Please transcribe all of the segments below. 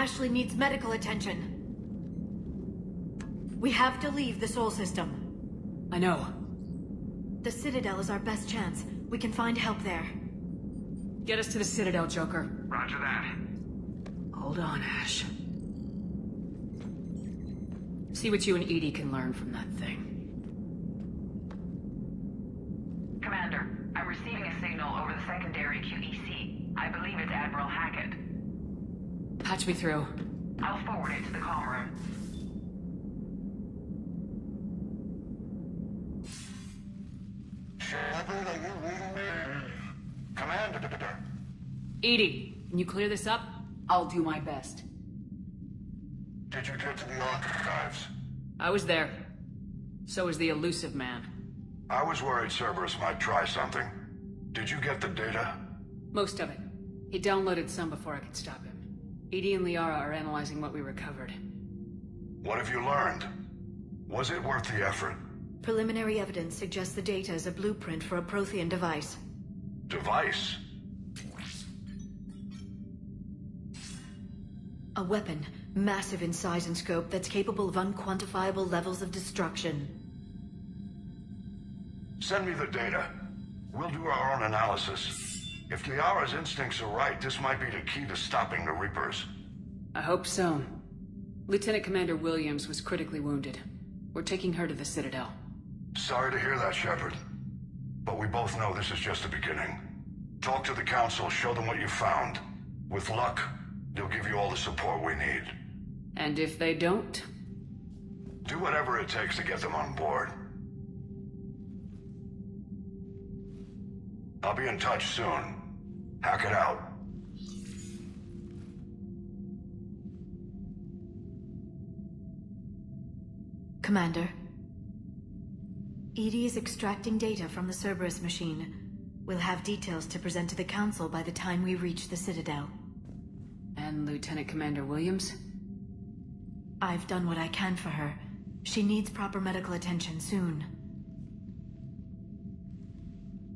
Ashley needs medical attention. We have to leave the Sol system. I know. The Citadel is our best chance. We can find help there. Get us to the Citadel, Joker. Roger that. Hold on, Ash. See what you and Edie can learn from that thing. Commander, I'm receiving a signal over the secondary QEC. I believe it's Admiral Hackett. Patch me through. I'll forward it to the comm room. Shepard, are you reading me? Commander. Edie, can you clear this up? I'll do my best. Did you get to the archives? I was there. So was the elusive man. I was worried Cerberus might try something. Did you get the data? Most of it. He downloaded some before I could stop him. Edie and Liara are analyzing what we recovered. What have you learned? Was it worth the effort? Preliminary evidence suggests the data is a blueprint for a Prothean device. Device? A weapon, massive in size and scope, that's capable of unquantifiable levels of destruction. Send me the data. We'll do our own analysis. If Liara's instincts are right, this might be the key to stopping the Reapers. I hope so. Lieutenant Commander Williams was critically wounded. We're taking her to the Citadel. Sorry to hear that, Shepard. But we both know this is just the beginning. Talk to the Council, show them what you found. With luck, they'll give you all the support we need. And if they don't? Do whatever it takes to get them on board. I'll be in touch soon. Hack it out. Commander. Edie is extracting data from the Cerberus machine. We'll have details to present to the Council by the time we reach the Citadel. And Lieutenant Commander Williams? I've done what I can for her. She needs proper medical attention soon.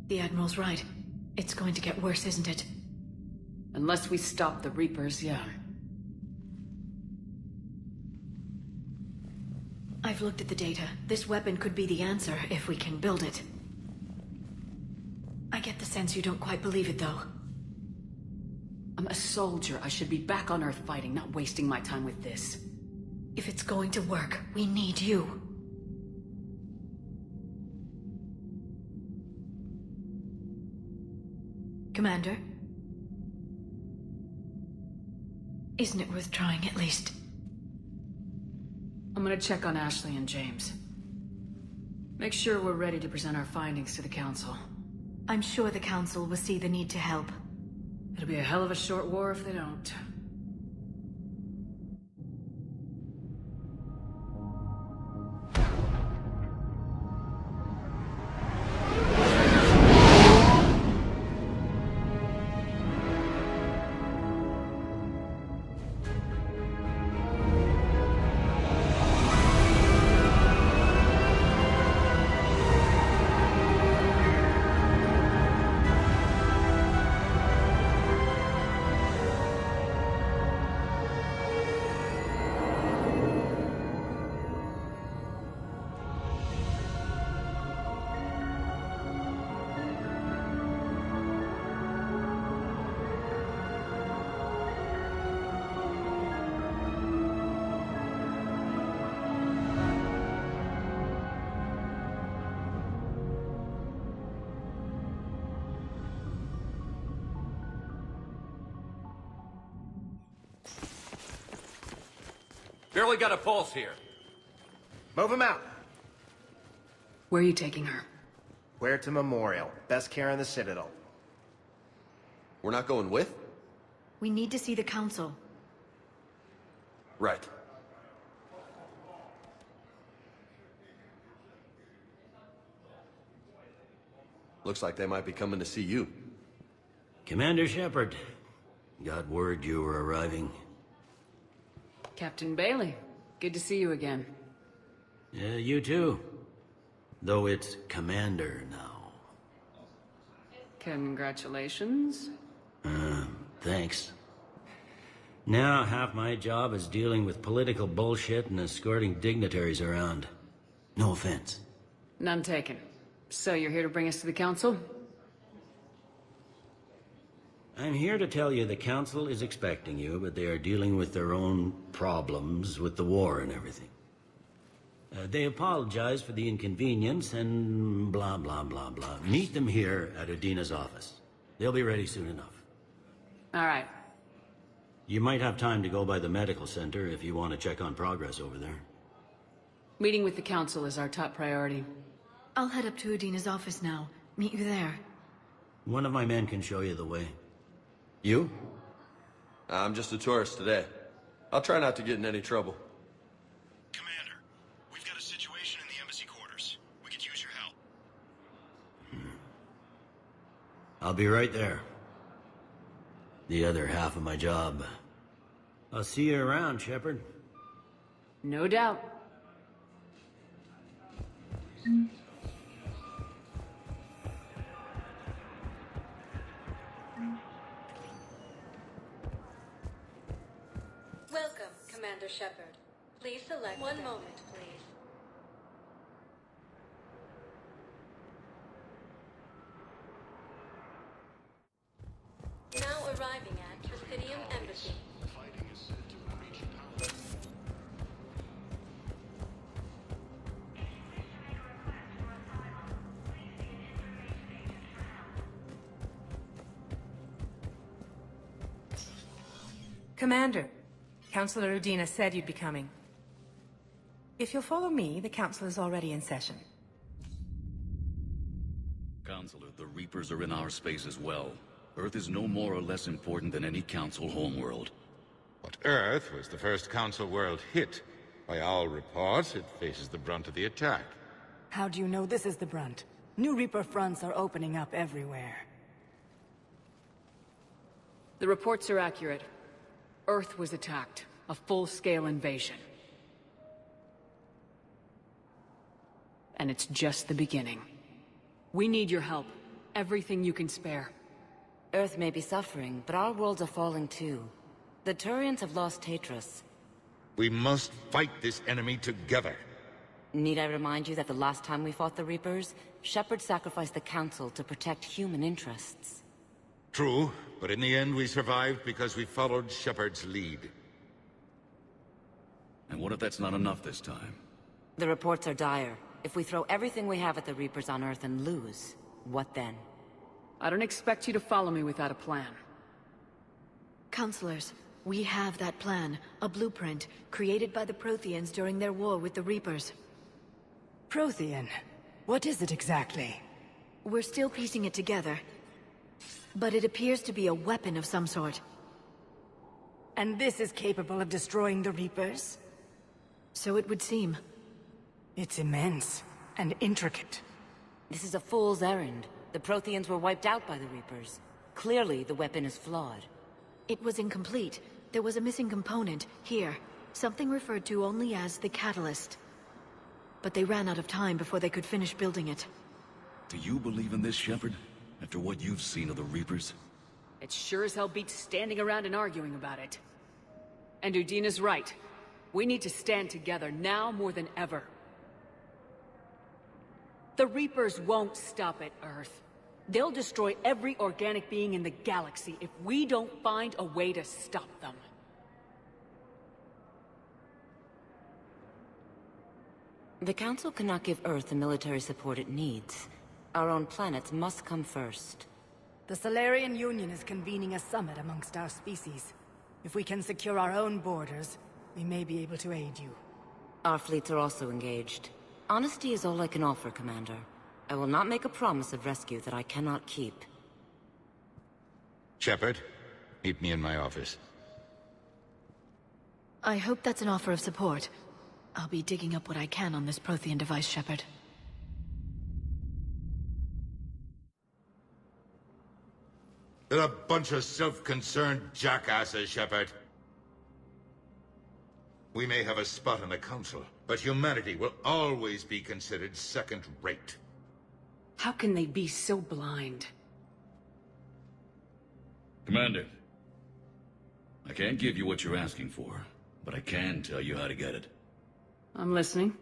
The Admiral's right. It's going to get worse, isn't it? Unless we stop the Reapers, yeah. I've looked at the data. This weapon could be the answer if we can build it. I get the sense you don't quite believe it, though. I'm a soldier. I should be back on Earth fighting, not wasting my time with this. If it's going to work, we need you. Commander? Isn't it worth trying, at least? I'm gonna check on Ashley and James. Make sure we're ready to present our findings to the Council. I'm sure the Council will see the need to help. It'll be a hell of a short war if they don't. Barely got a pulse here. Move him out. Where are you taking her? Where to Memorial. Best care in the Citadel. We're not going with? We need to see the Council. Right. Looks like they might be coming to see you. Commander Shepard, got word you were arriving. Captain Bailey, good to see you again. Yeah, you too. Though it's Commander now. Congratulations. Thanks. Now half my job is dealing with political bullshit and escorting dignitaries around. No offense. None taken. So you're here to bring us to the council? I'm here to tell you the council is expecting you, but they are dealing with their own problems with the war and everything. They apologize for the inconvenience and blah, blah, blah, blah. Meet them here at Udina's office. They'll be ready soon enough. All right. You might have time to go by the medical center if you want to check on progress over there. Meeting with the council is our top priority. I'll head up to Udina's office now. Meet you there. One of my men can show you the way. You? I'm just a tourist today. I'll try not to get in any trouble. Commander, we've got a situation in the embassy quarters. We could use your help. I'll be right there. The other half of my job. I'll see you around, Shepard. No doubt. Welcome, Commander Shepard. Please select one moment, please. Now arriving at Citadel Embassy. Commander, Councilor Udina said you'd be coming. If you'll follow me, the council is already in session. Counselor, the Reapers are in our space as well. Earth is no more or less important than any Council homeworld. But Earth was the first Council world hit. By all reports, it faces the brunt of the attack. How do you know this is the brunt? New Reaper fronts are opening up everywhere. The reports are accurate. Earth was attacked. A full-scale invasion. And it's just the beginning. We need your help. Everything you can spare. Earth may be suffering, but our worlds are falling too. The Turians have lost Tatris. We must fight this enemy together. Need I remind you that the last time we fought the Reapers, Shepard sacrificed the Council to protect human interests? True, but in the end we survived because we followed Shepard's lead. And what if that's not enough this time? The reports are dire. If we throw everything we have at the Reapers on Earth and lose, what then? I don't expect you to follow me without a plan. Counselors, we have that plan. A blueprint, created by the Protheans during their war with the Reapers. Prothean? What is it exactly? We're still piecing it together. But it appears to be a weapon of some sort. And this is capable of destroying the Reapers? So it would seem. It's immense and intricate. This is a fool's errand. The Protheans were wiped out by the Reapers. Clearly, the weapon is flawed. It was incomplete. There was a missing component, here. Something referred to only as the catalyst. But they ran out of time before they could finish building it. Do you believe in this, Shepard? After what you've seen of the Reapers? It sure as hell beats standing around and arguing about it. And Udina's right. We need to stand together now more than ever. The Reapers won't stop at Earth. They'll destroy every organic being in the galaxy if we don't find a way to stop them. The Council cannot give Earth the military support it needs. Our own planets must come first. The Solarian Union is convening a summit amongst our species. If we can secure our own borders, we may be able to aid you. Our fleets are also engaged. Honesty is all I can offer, Commander. I will not make a promise of rescue that I cannot keep. Shepard, meet me in my office. I hope that's an offer of support. I'll be digging up what I can on this Prothean device, Shepard. They're a bunch of self-concerned jackasses, Shepard. We may have a spot in the Council, but humanity will always be considered second-rate. How can they be so blind? Commander, I can't give you what you're asking for, but I can tell you how to get it. I'm listening.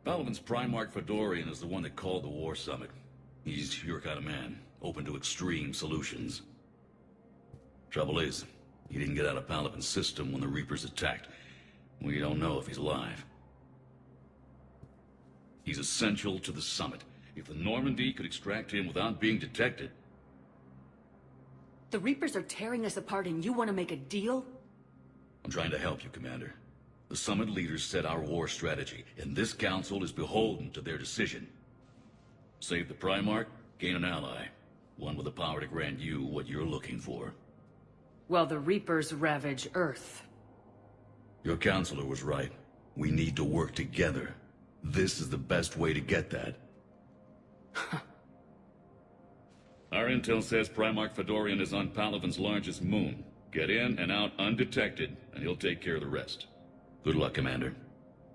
Palaven's Primarch Fedorian is the one that called the War Summit. He's your kind of man, open to extreme solutions. Trouble is, he didn't get out of Palaven's system when the Reapers attacked. We don't know if he's alive. He's essential to the summit. If the Normandy could extract him without being detected... The Reapers are tearing us apart and you want to make a deal? I'm trying to help you, Commander. The summit leaders set our war strategy, and this council is beholden to their decision. Save the Primarch, gain an ally. One with the power to grant you what you're looking for. Well, the Reapers ravage Earth. Your counselor was right. We need to work together. This is the best way to get that. Our intel says Primarch Fedorian is on Palaven's largest moon. Get in and out undetected, and he'll take care of the rest. Good luck, Commander.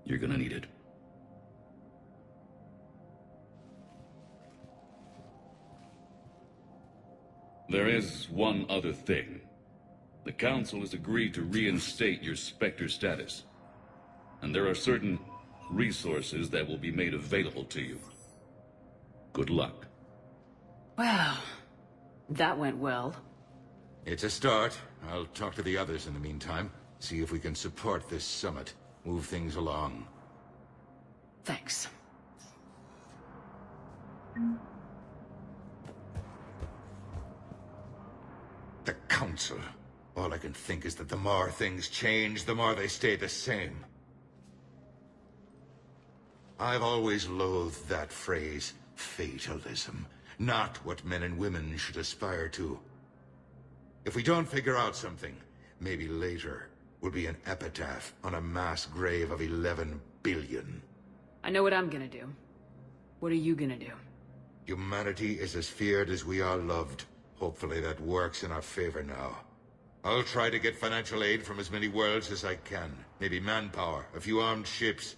You're gonna need it. There is one other thing. The Council has agreed to reinstate your Spectre status. And there are certain resources that will be made available to you. Good luck. Well, that went well. It's a start. I'll talk to the others in the meantime. See if we can support this summit. Move things along. Thanks. The Council. All I can think is that the more things change, the more they stay the same. I've always loathed that phrase, fatalism. Not what men and women should aspire to. If we don't figure out something, maybe later will be an epitaph on a mass grave of 11 billion. I know what I'm gonna do. What are you gonna do? Humanity is as feared as we are loved. Hopefully that works in our favor now. I'll try to get financial aid from as many worlds as I can. Maybe manpower, a few armed ships.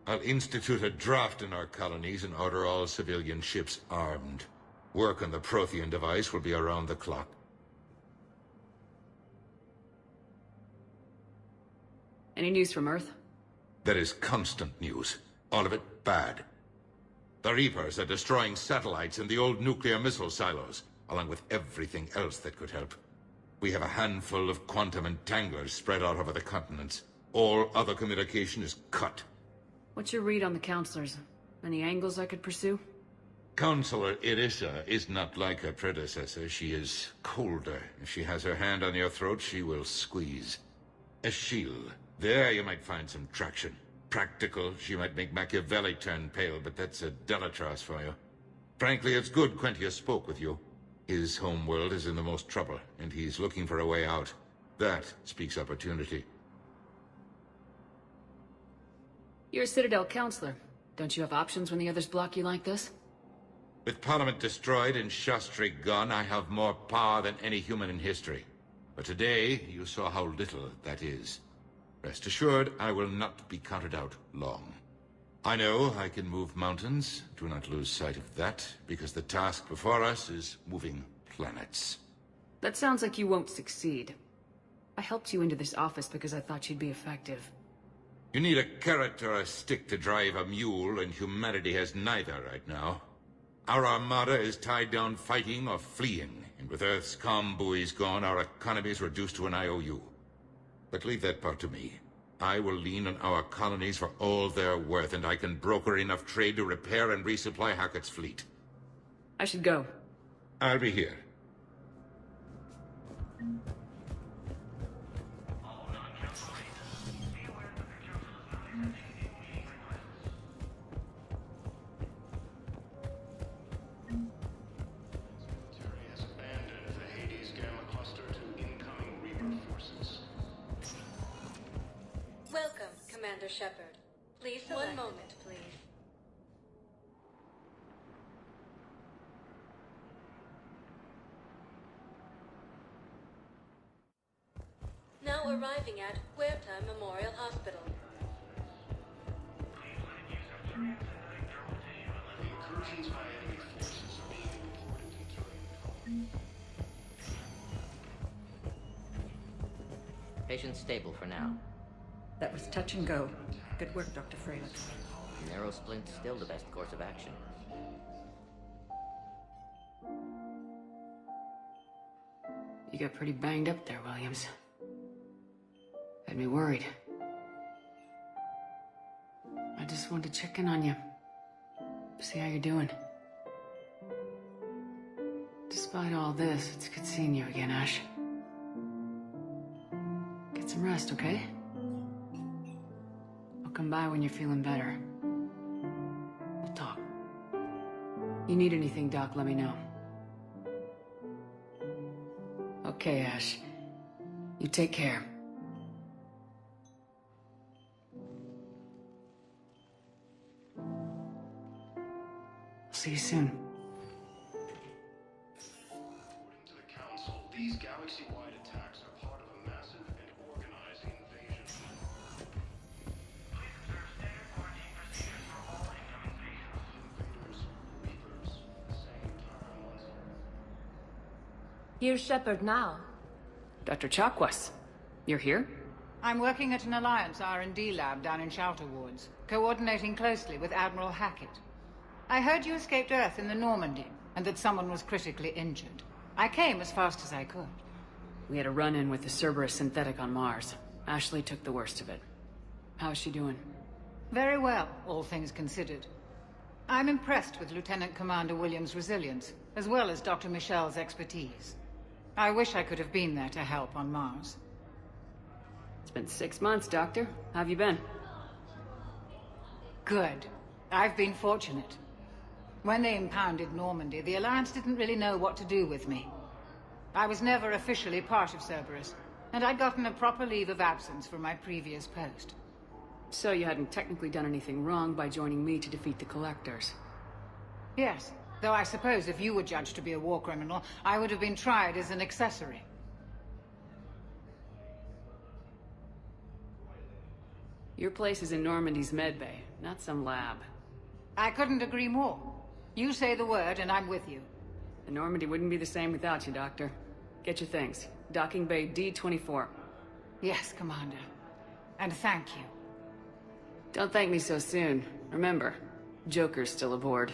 I'll institute a draft in our colonies and order all civilian ships armed. Work on the Prothean device will be around the clock. Any news from Earth? There is constant news. All of it bad. The Reapers are destroying satellites and the old nuclear missile silos, along with everything else that could help. We have a handful of quantum entanglers spread out over the continents. All other communication is cut. What's your read on the counselors? Any angles I could pursue? Councilor Idissa is not like her predecessor. She is colder. If she has her hand on your throat, she will squeeze. Eschil. There you might find some traction. Practical, she might make Machiavelli turn pale, but that's a Delatras for you. Frankly, it's good Quentius spoke with you. His home world is in the most trouble, and he's looking for a way out. That speaks opportunity. You're a Citadel counselor. Don't you have options when the others block you like this? With Parliament destroyed and Shastri gone, I have more power than any human in history. But today, you saw how little that is. Rest assured, I will not be counted out long. I know I can move mountains. Do not lose sight of that, because the task before us is moving planets. That sounds like you won't succeed. I helped you into this office because I thought you'd be effective. You need a carrot or a stick to drive a mule, and humanity has neither right now. Our armada is tied down fighting or fleeing, and with Earth's comm buoys gone, our economy is reduced to an IOU. But leave that part to me. I will lean on our colonies for all they're worth, and I can broker enough trade to repair and resupply Hackett's fleet. I should go. I'll be here. Welcome, Commander Shepard. Please select. One moment, please. Now arriving at Huerta Memorial Hospital. Incursions by enemy forces are being reported in Turian. Patient's stable for now. That was touch and go. Good work, Dr. Freyland. Narrow splint's still the best course of action. You got pretty banged up there, Williams. Had me worried. I just wanted to check in on you. See how you're doing. Despite all this, it's good seeing you again, Ash. Get some rest, okay? I'll come by when you're feeling better. We'll talk. You need anything, Doc, let me know. Okay, Ash. You take care. See you soon. According to the Council, these galaxy-wide attacks are part of a massive and organized invasion. Please observe standard quarantine procedures for all incoming patients. Invaders, Reapers, same time once. Here's Shepard now. Dr. Chakwas, you're here? I'm working at an Alliance R&D lab down in Shelter Wards, coordinating closely with Admiral Hackett. I heard you escaped Earth in the Normandy, and that someone was critically injured. I came as fast as I could. We had a run-in with the Cerberus synthetic on Mars. Ashley took the worst of it. How's she doing? Very well, all things considered. I'm impressed with Lieutenant Commander Williams' resilience, as well as Dr. Michel's expertise. I wish I could have been there to help on Mars. It's been 6 months, Doctor. How have you been? Good. I've been fortunate. When they impounded Normandy, the Alliance didn't really know what to do with me. I was never officially part of Cerberus, and I'd gotten a proper leave of absence from my previous post. So you hadn't technically done anything wrong by joining me to defeat the Collectors? Yes, though I suppose if you were judged to be a war criminal, I would have been tried as an accessory. Your place is in Normandy's medbay, not some lab. I couldn't agree more. You say the word, and I'm with you. The Normandy wouldn't be the same without you, Doctor. Get your things. Docking Bay D-24. Yes, Commander. And thank you. Don't thank me so soon. Remember, Joker's still aboard.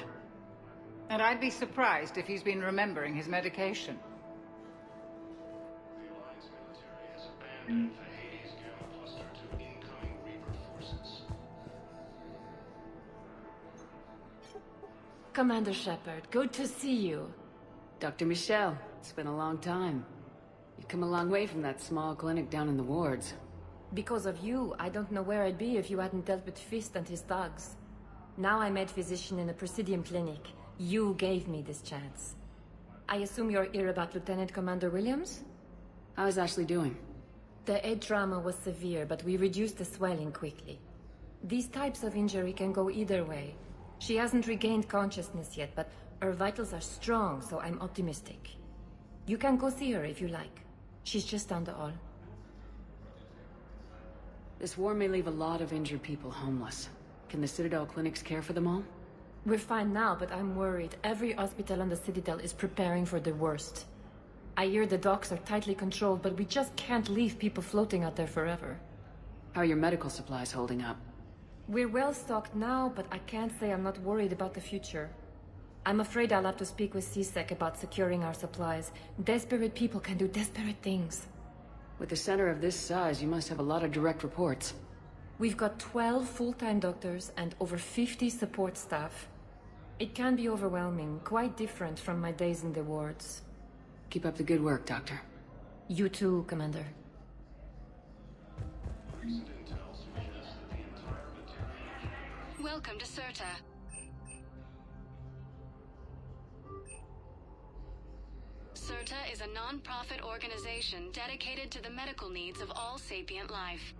And I'd be surprised if he's been remembering his medication. The Alliance military has abandoned the Hades Gamma cluster to incoming Reaper forces. Commander Shepard, good to see you. Dr. Michel, it's been a long time. You've come a long way from that small clinic down in the wards. Because of you, I don't know where I'd be if you hadn't dealt with Fist and his thugs. Now I'm head physician in a Presidium clinic. You gave me this chance. I assume you're here about Lieutenant Commander Williams? How's Ashley doing? The head trauma was severe, but we reduced the swelling quickly. These types of injury can go either way. She hasn't regained consciousness yet, but her vitals are strong, so I'm optimistic. You can go see her if you like. She's just down the hall. This war may leave a lot of injured people homeless. Can the Citadel clinics care for them all? We're fine now, but I'm worried. Every hospital on the Citadel is preparing for the worst. I hear the docks are tightly controlled, but we just can't leave people floating out there forever. How are your medical supplies holding up? We're well stocked now, but I can't say I'm not worried about the future. I'm afraid I'll have to speak with CSEC about securing our supplies. Desperate people can do desperate things. With a center of this size, you must have a lot of direct reports. We've got 12 full-time doctors and over 50 support staff. It can be overwhelming, quite different from my days in the wards. Keep up the good work, Doctor. You too, Commander. Welcome to Certa. Certa is a non-profit organization dedicated to the medical needs of all sapient life.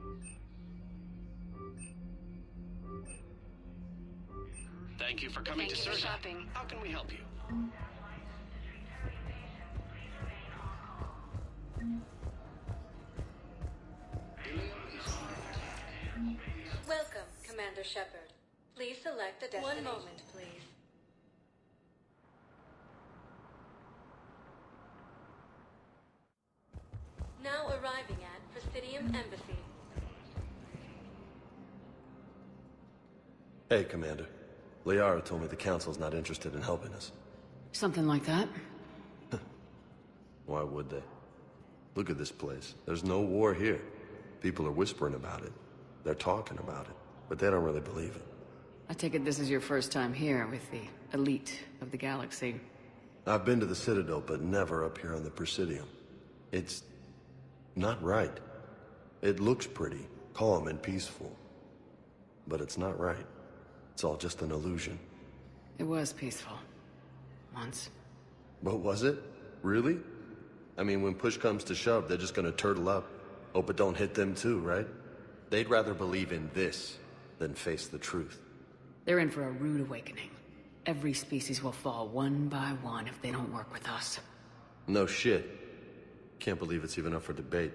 Thank you for coming to Thank you for Certa. shopping. How can we help you? Welcome, Commander Shepard. Please select a destination. 1 moment, please. Now arriving at Ophidium Embassy. Hey, Commander. Liara told me the Council's not interested in helping us. Something like that. Why would they? Look at this place. There's no war here. People are whispering about it. They're talking about it, but they don't really believe it. I take it this is your first time here with the elite of the galaxy. I've been to the Citadel, but never up here on the Presidium. It's not right. It looks pretty, calm and peaceful. But it's not right. It's all just an illusion. It was peaceful. Once. But was it? Really? I mean, when push comes to shove, they're just gonna turtle up. Hope it don't hit them too, right? They'd rather believe in this than face the truth. They're in for a rude awakening. Every species will fall one by one if they don't work with us. No shit. Can't believe it's even up for debate.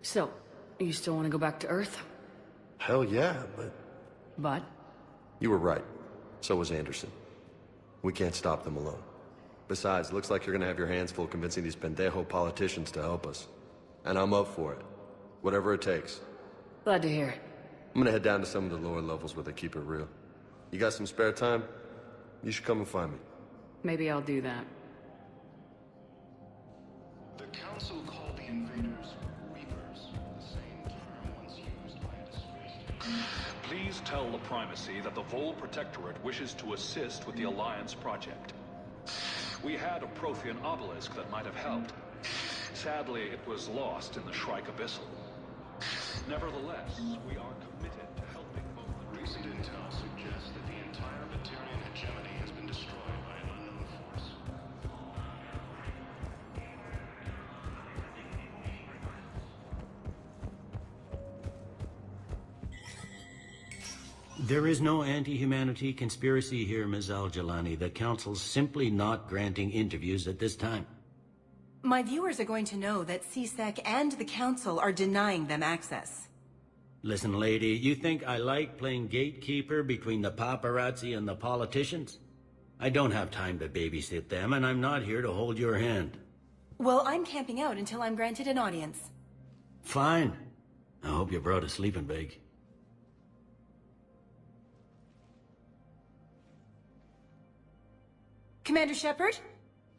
So, you still want to go back to Earth? Hell yeah, but... But? You were right. So was Anderson. We can't stop them alone. Besides, it looks like you're gonna have your hands full convincing these pendejo politicians to help us. And I'm up for it. Whatever it takes. Glad to hear it. I'm gonna head down to some of the lower levels where they keep it real. You got some spare time? You should come and find me. Maybe I'll do that. The Council called the invaders Reapers, the same term once used by a disgraced... Please tell the Primacy that the Vol Protectorate wishes to assist with the Alliance project. We had a Prothean obelisk that might have helped. Sadly, it was lost in the Shrike Abyssal. Nevertheless, we are committed to helping both the... Recent intel suggests that the entire Turian hegemony has been destroyed by an unknown force. There is no anti-humanity conspiracy here, Ms. al-Jilani. The Council's simply not granting interviews at this time. My viewers are going to know that CSEC and the Council are denying them access. Listen, lady, you think I like playing gatekeeper between the paparazzi and the politicians? I don't have time to babysit them, and I'm not here to hold your hand. Well, I'm camping out until I'm granted an audience. Fine. I hope you brought a sleeping bag. Commander Shepard?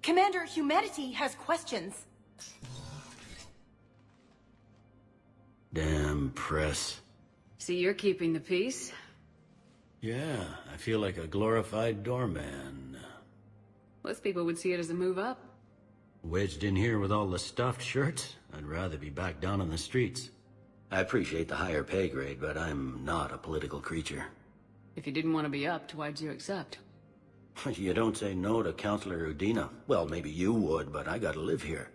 Commander, humanity has questions. Damn press. See, you're keeping the peace? Yeah, I feel like a glorified doorman. Most people would see it as a move up. Wedged in here with all the stuffed shirts? I'd rather be back down on the streets. I appreciate the higher pay grade, but I'm not a political creature. If you didn't want to be upped, why'd you accept? You don't say no to Councilor Udina. Well, maybe you would, but I gotta live here.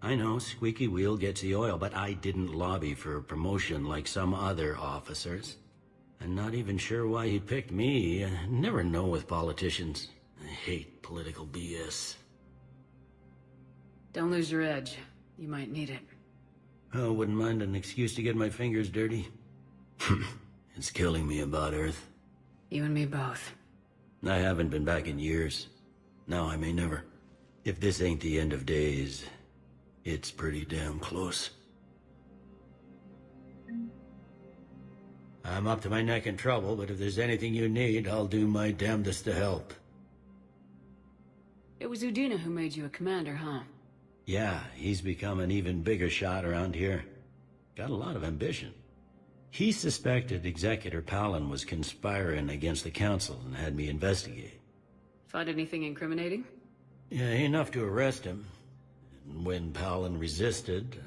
I know, squeaky wheel gets the oil, but I didn't lobby for a promotion like some other officers. I'm not even sure why he picked me. I never know with politicians. I hate political BS. Don't lose your edge. You might need it. Oh, wouldn't mind an excuse to get my fingers dirty. It's killing me about Earth. You and me both. I haven't been back in years. Now I may never. If this ain't the end of days, it's pretty damn close. I'm up to my neck in trouble, but if there's anything you need, I'll do my damnedest to help. It was Udina who made you a commander, huh? Yeah, he's become an even bigger shot around here. Got a lot of ambition. He suspected Executor Palin was conspiring against the Council and had me investigate. Find anything incriminating? Yeah, enough to arrest him. And when Palin resisted,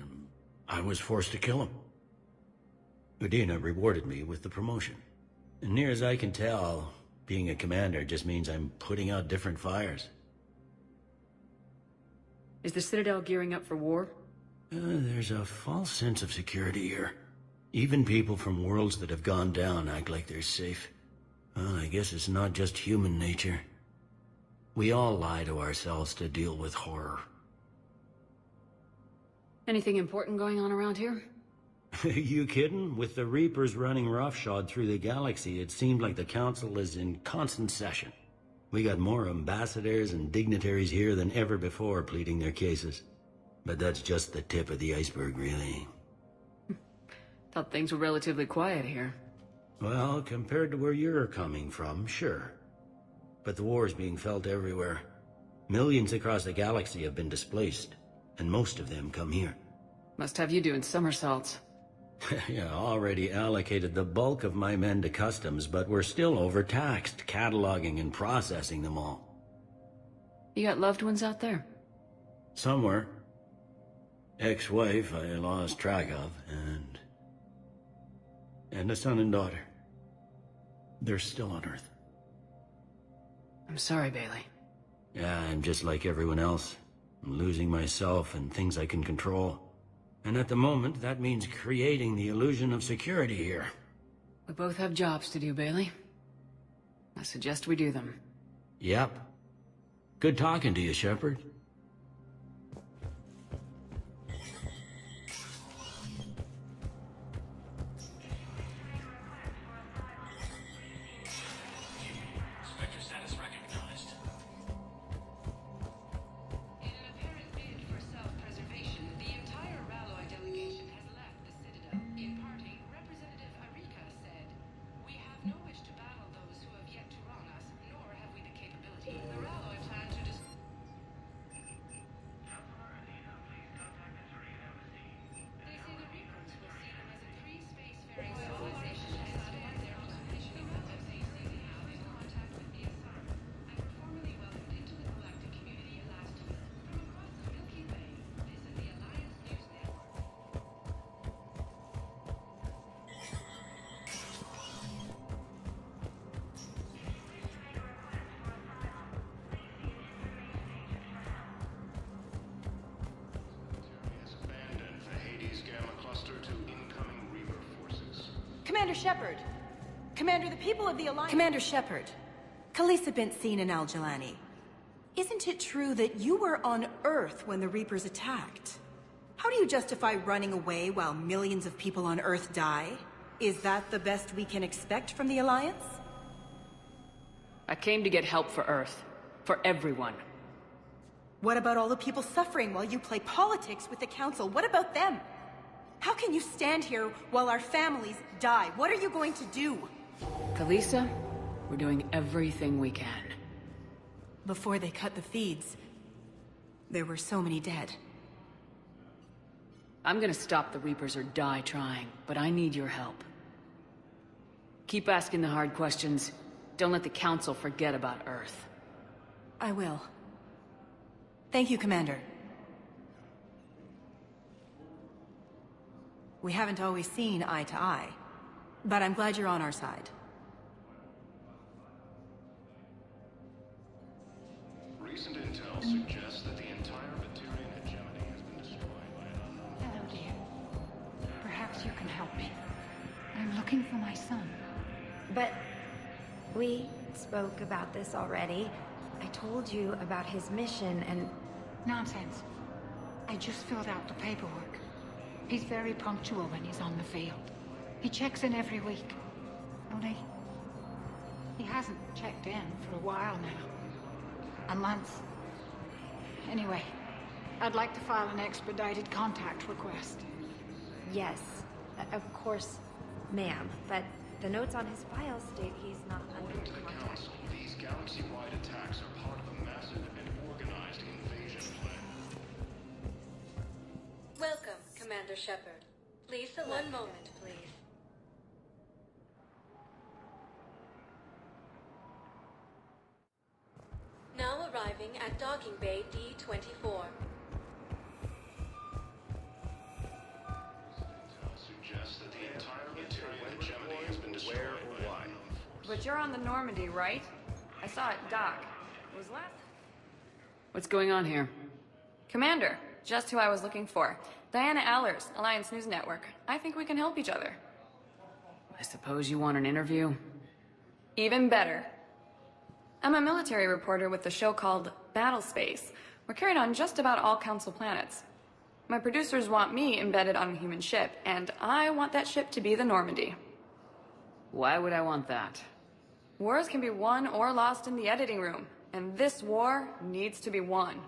I was forced to kill him. Udina rewarded me with the promotion. And near as I can tell, being a commander just means I'm putting out different fires. Is the Citadel gearing up for war? There's a false sense of security here. Even people from worlds that have gone down act like they're safe. Well, I guess it's not just human nature. We all lie to ourselves to deal with horror. Anything important going on around here? You kidding? With the Reapers running roughshod through the galaxy, it seemed like the Council is in constant session. We got more ambassadors and dignitaries here than ever before pleading their cases. But that's just the tip of the iceberg, really. Thought things were relatively quiet here. Well, compared to where you're coming from, sure. But the war's being felt everywhere. Millions across the galaxy have been displaced, and most of them come here. Must have you doing somersaults. Yeah, already allocated the bulk of my men to customs, but we're still overtaxed, cataloging and processing them all. You got loved ones out there? Somewhere. Ex-wife I lost track of, and a son and daughter. They're still on Earth. I'm sorry, Bailey. Yeah, I'm just like everyone else. I'm losing myself and things I can control. And at the moment, that means creating the illusion of security here. We both have jobs to do, Bailey. I suggest we do them. Yep. Good talking to you, Shepard. Commander Shepard! Commander, the people of the Alliance— Commander Shepard, Khalisah been seen in al-Jilani. Isn't it true that you were on Earth when the Reapers attacked? How do you justify running away while millions of people on Earth die? Is that the best we can expect from the Alliance? I came to get help for Earth. For everyone. What about all the people suffering while you play politics with the Council? What about them? How can you stand here while our families die? What are you going to do? Khalisah, we're doing everything we can. Before they cut the feeds, there were so many dead. I'm gonna stop the Reapers or die trying, but I need your help. Keep asking the hard questions. Don't let the Council forget about Earth. I will. Thank you, Commander. We haven't always seen eye to eye, but I'm glad you're on our side. Recent intel suggests that the entire Batarian hegemony has been destroyed by an unknown... Hello, dear. Perhaps you can help me. I'm looking for my son. But we spoke about this already. I told you about his mission and... Nonsense. I just filled out the paperwork. He's very punctual when he's on the field. He checks in every week. Only, he hasn't checked in for a while now. A month. Anyway, I'd like to file an expedited contact request. Yes, of course, ma'am. But the notes on his file state he's not under According to the Council, these galaxy-wide attacks are part of a massive and organized invasion plan. Welcome, Commander Shepard. Please select. One moment, please. Now arriving at docking bay D-24. Suggests that the entire Batarian hegemony has been destroyed by why. But you're on the Normandy, right? I saw it dock. It was last... What's going on here? Commander, just who I was looking for. Diana Allers, Alliance News Network. I think we can help each other. I suppose you want an interview? Even better. I'm a military reporter with the show called Battle Space. We're carried on just about all Council planets. My producers want me embedded on a human ship, and I want that ship to be the Normandy. Why would I want that? Wars can be won or lost in the editing room, and this war needs to be won.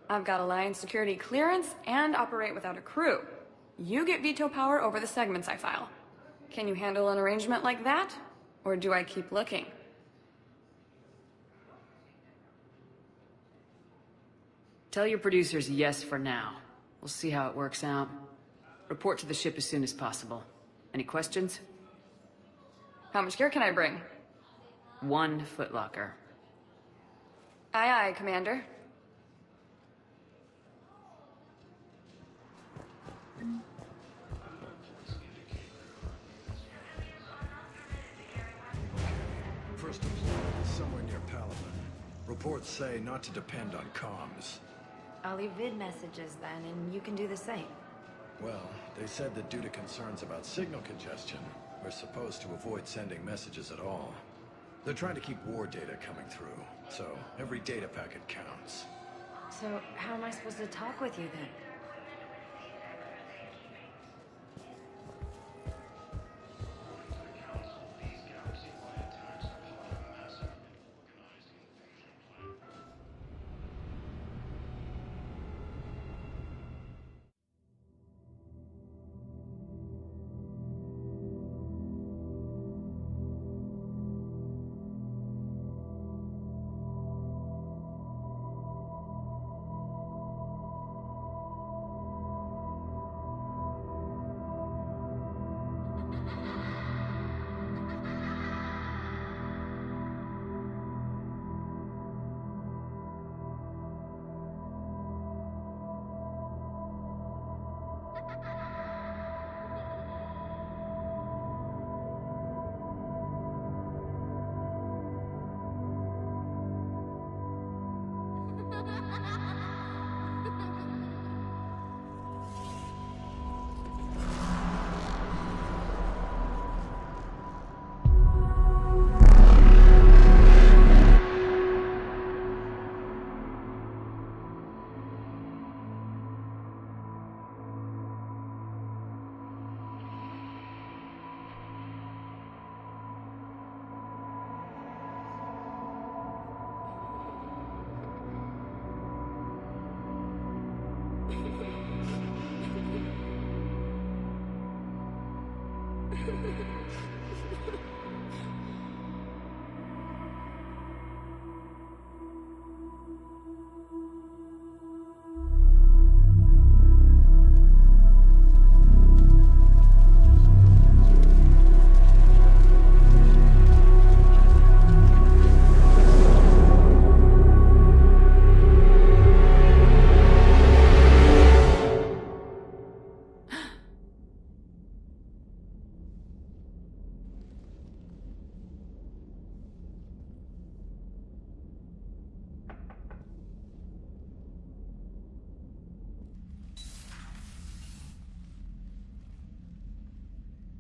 I've got Alliance security clearance and operate without a crew. you get veto power over the segments I file. Can you handle an arrangement like that? Or do I keep looking? Tell your producers yes for now. We'll see how it works out. Report to the ship as soon as possible. Any questions? How much gear can I bring? 1 footlocker. Aye, aye, Commander. First deployment is somewhere near Palaven. Reports say not to depend on comms. I'll leave vid messages then, and you can do the same. Well, they said that due to concerns about signal congestion, we're supposed to avoid sending messages at all. They're trying to keep war data coming through, so every data packet counts. So, how am I supposed to talk with you then?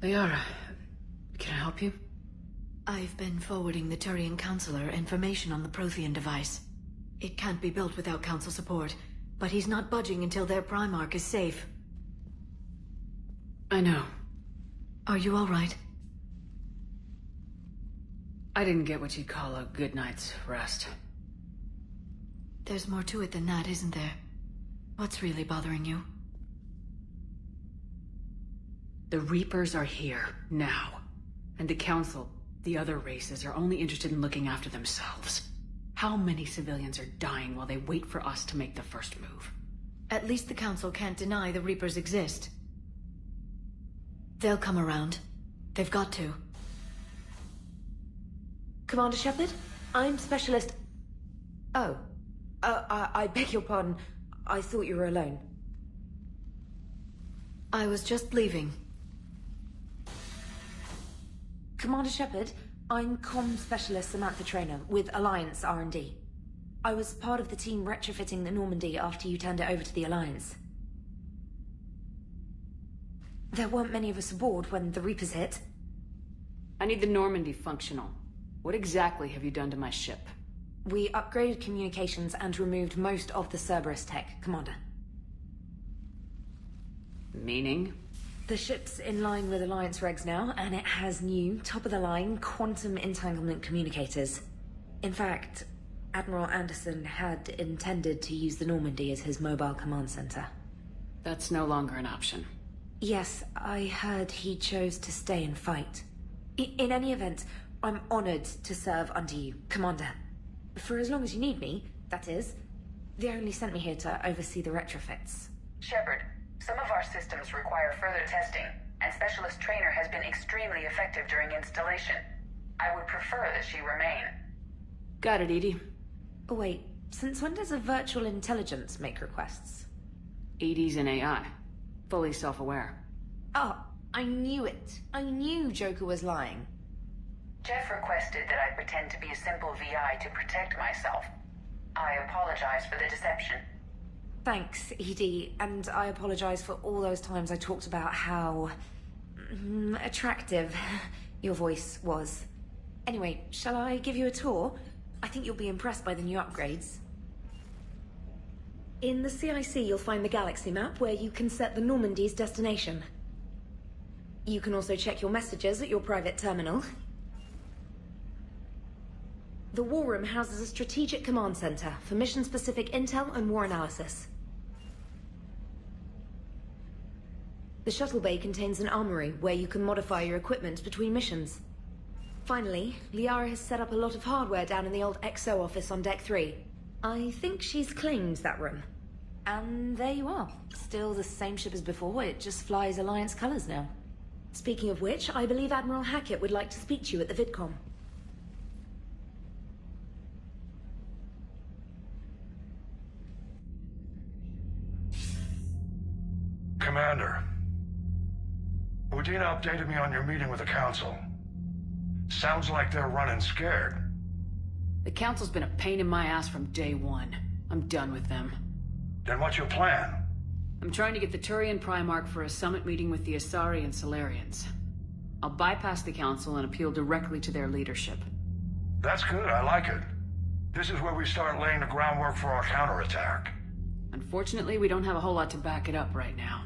Liara, can I help you? I've been forwarding the Turian Councilor information on the Prothean device. It can't be built without Council support, but he's not budging until their Primarch is safe. I know. Are you all right? I didn't get what you'd call a good night's rest. There's more to it than that, isn't there? What's really bothering you? The Reapers are here, now. And the Council, the other races, are only interested in looking after themselves. How many civilians are dying while they wait for us to make the first move? At least the Council can't deny the Reapers exist. They'll come around. They've got to. Commander Shepard? I'm Specialist... Oh. I beg your pardon. I thought you were alone. I was just leaving. Commander Shepard, I'm Comm Specialist Samantha Traynor with Alliance R&D. I was part of the team retrofitting the Normandy after you turned it over to the Alliance. There weren't many of us aboard when the Reapers hit. I need the Normandy functional. What exactly have you done to my ship? We upgraded communications and removed most of the Cerberus tech, Commander. Meaning? The ship's in line with Alliance regs now, and it has new, top-of-the-line, quantum entanglement communicators. In fact, Admiral Anderson had intended to use the Normandy as his mobile command center. That's no longer an option. Yes, I heard he chose to stay and fight. In any event, I'm honored to serve under you, Commander. For as long as you need me, that is. They only sent me here to oversee the retrofits. Shepard, some of our systems require further testing, and Specialist Traynor has been extremely effective during installation. I would prefer that she remain. Got it, EDI. Oh wait, since when does a virtual intelligence make requests? EDI's an AI. Fully self-aware. Oh, I knew it. I knew Joker was lying. Jeff requested that I pretend to be a simple VI to protect myself. I apologize for the deception. Thanks, EDI, and I apologize for all those times I talked about how... attractive your voice was. Anyway, shall I give you a tour? I think you'll be impressed by the new upgrades. In the CIC, you'll find the galaxy map where you can set the Normandy's destination. You can also check your messages at your private terminal. The War Room houses a strategic command center for mission-specific intel and war analysis. The shuttle bay contains an armory where you can modify your equipment between missions. Finally, Liara has set up a lot of hardware down in the old XO office on Deck 3. I think she's claimed that room. And there you are. Still the same ship as before, it just flies Alliance colors now. Speaking of which, I believe Admiral Hackett would like to speak to you at the VidCom. Commander, Udina updated me on your meeting with the Council. Sounds like they're running scared. The Council's been a pain in my ass from day one. I'm done with them. Then what's your plan? I'm trying to get the Turian Primarch for a summit meeting with the Asari and Salarians. I'll bypass the Council and appeal directly to their leadership. That's good, I like it. This is where we start laying the groundwork for our counterattack. Unfortunately, we don't have a whole lot to back it up right now.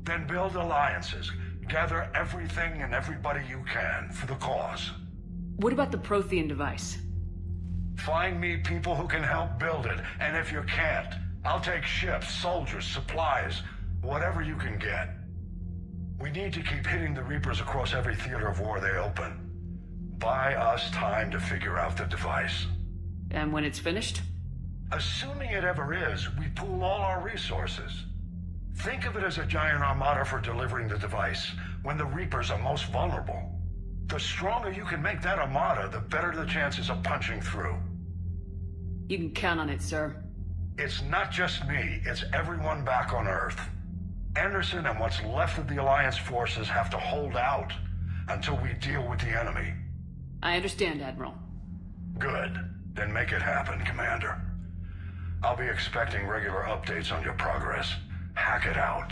Then build alliances. Gather everything and everybody you can for the cause. What about the Prothean device? Find me people who can help build it, and if you can't, I'll take ships, soldiers, supplies, whatever you can get. We need to keep hitting the Reapers across every theater of war they open. Buy us time to figure out the device. And when it's finished? Assuming it ever is, we pool all our resources. Think of it as a giant armada for delivering the device when the Reapers are most vulnerable. The stronger you can make that armada, the better the chances of punching through. You can count on it, sir. It's not just me, it's everyone back on Earth. Anderson and what's left of the Alliance forces have to hold out until we deal with the enemy. I understand, Admiral. Good. Then make it happen, Commander. I'll be expecting regular updates on your progress. Hack it out.